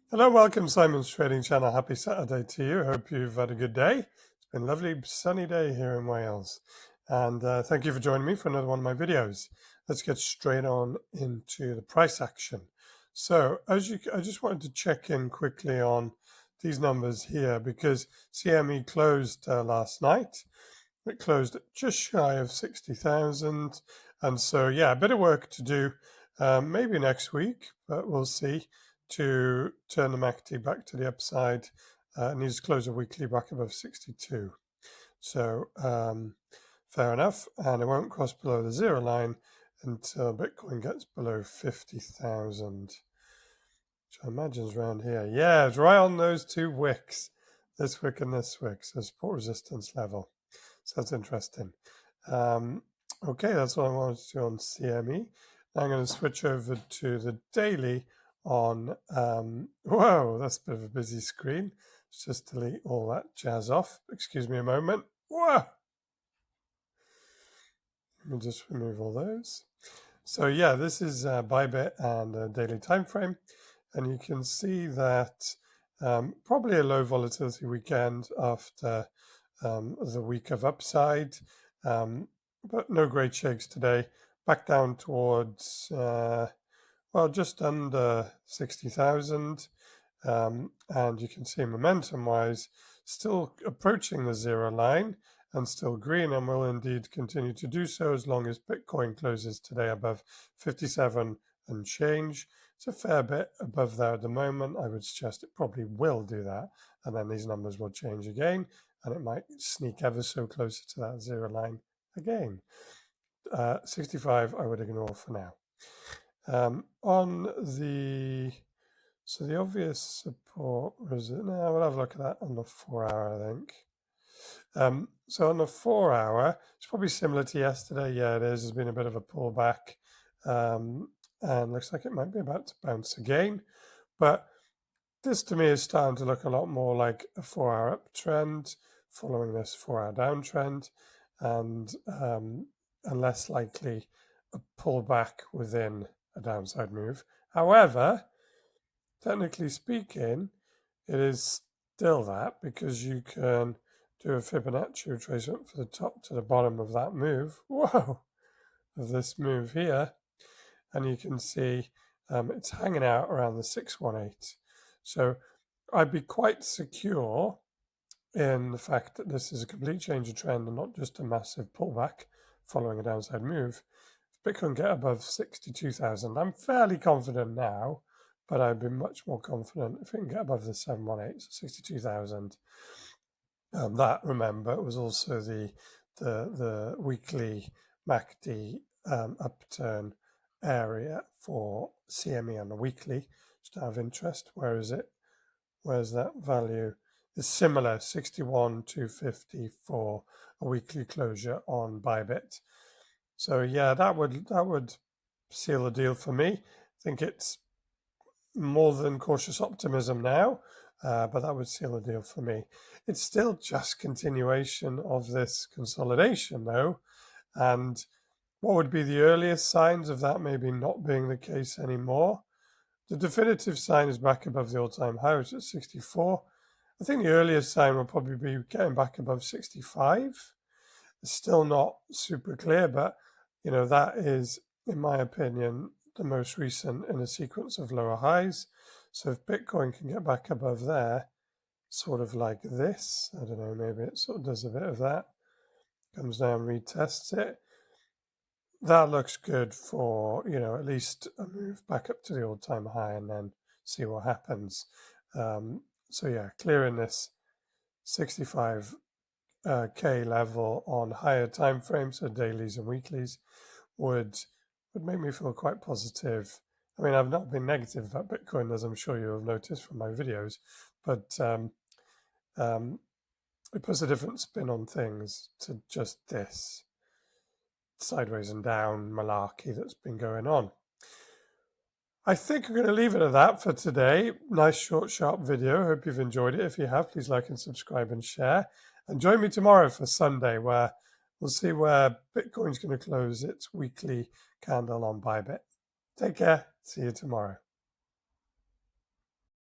Hello, welcome Simon's Trading Channel. Happy Saturday to you. Hope you've had a good day. It's been a lovely sunny day here in Wales. And thank you for joining me for another one of my videos. Let's get straight on into the price action. So I just wanted to check in quickly on these numbers here because CME closed last night. It closed at just shy of 60,000. And so, yeah, a bit of work to do, maybe next week, but we'll see, to turn the MACD back to the upside. It needs to close a weekly back above 62. So fair enough. And it won't cross below the zero line until Bitcoin gets below 50,000, which I imagine is around here. Yeah, it's right on those two wicks, this wick and this wick, so support resistance level. So that's interesting. Okay, that's all I wanted to do on CME. Now I'm going to switch over to the daily on, whoa, that's a bit of a busy screen. Let's just delete all that jazz off. Excuse me a moment. Whoa! Let me just remove all those. So yeah, this is Bybit and a daily time frame. And you can see that probably a low volatility weekend after the week of upside, but no great shakes today. Back down towards, well, just under 60,000. And you can see momentum-wise, still approaching the zero line and still green, and will indeed continue to do so as long as Bitcoin closes today above 57 and change. It's a fair bit above there at the moment. I would suggest it probably will do that, and then these numbers will change again, and it might sneak ever so closer to that zero line again. 65 I would ignore for now. On the, so the obvious support, was it? No, we'll have a look at that on the 4 hour, I think. So on the 4 hour, it's probably similar to yesterday. Yeah, it is. There's been a bit of a pullback, and looks like it might be about to bounce again. But this to me is starting to look a lot more like a 4 hour uptrend following this 4 hour downtrend, and less likely a pullback within a downside move. However, technically speaking, it is still that, because you can do a Fibonacci retracement for the top to the bottom of that move. Whoa, of this move here. And you can see it's hanging out around the 618. So I'd be quite secure in the fact that this is a complete change of trend and not just a massive pullback following a downside move. If Bitcoin get above 62,000, I'm fairly confident now, but I'd be much more confident if it can get above the 718, so 62,000. That, remember, was also the weekly MACD upturn area for CME on the weekly, just out of interest. Where is it? Where's that value? It's similar, 61,250 for a weekly closure on Bybit. So yeah, that would seal the deal for me. I think it's more than cautious optimism now, but that would seal the deal for me. It's still just continuation of this consolidation though, and what would be the earliest signs of that maybe not being the case anymore? The definitive sign is back above the all-time high, which is at 64. I think the earliest sign will probably be getting back above 65. It's still not super clear, but you know, that is, in my opinion, the most recent in a sequence of lower highs. So if Bitcoin can get back above there, sort of like this, I don't know, maybe it sort of does a bit of that, comes down, retests it, that looks good for, you know, at least a move back up to the all-time high and then see what happens. So yeah, clearing this 65K level on higher time frames, so dailies and weeklies, would make me feel quite positive. I mean, I've not been negative about Bitcoin, as I'm sure you have noticed from my videos, but it puts a different spin on things to just this sideways and down malarkey that's been going on. I think I'm going to leave it at that for today. Nice, short, sharp video. Hope you've enjoyed it. If you have, please like and subscribe and share. And join me tomorrow for Sunday, where we'll see where Bitcoin's going to close its weekly candle on Bybit. Take care. See you tomorrow.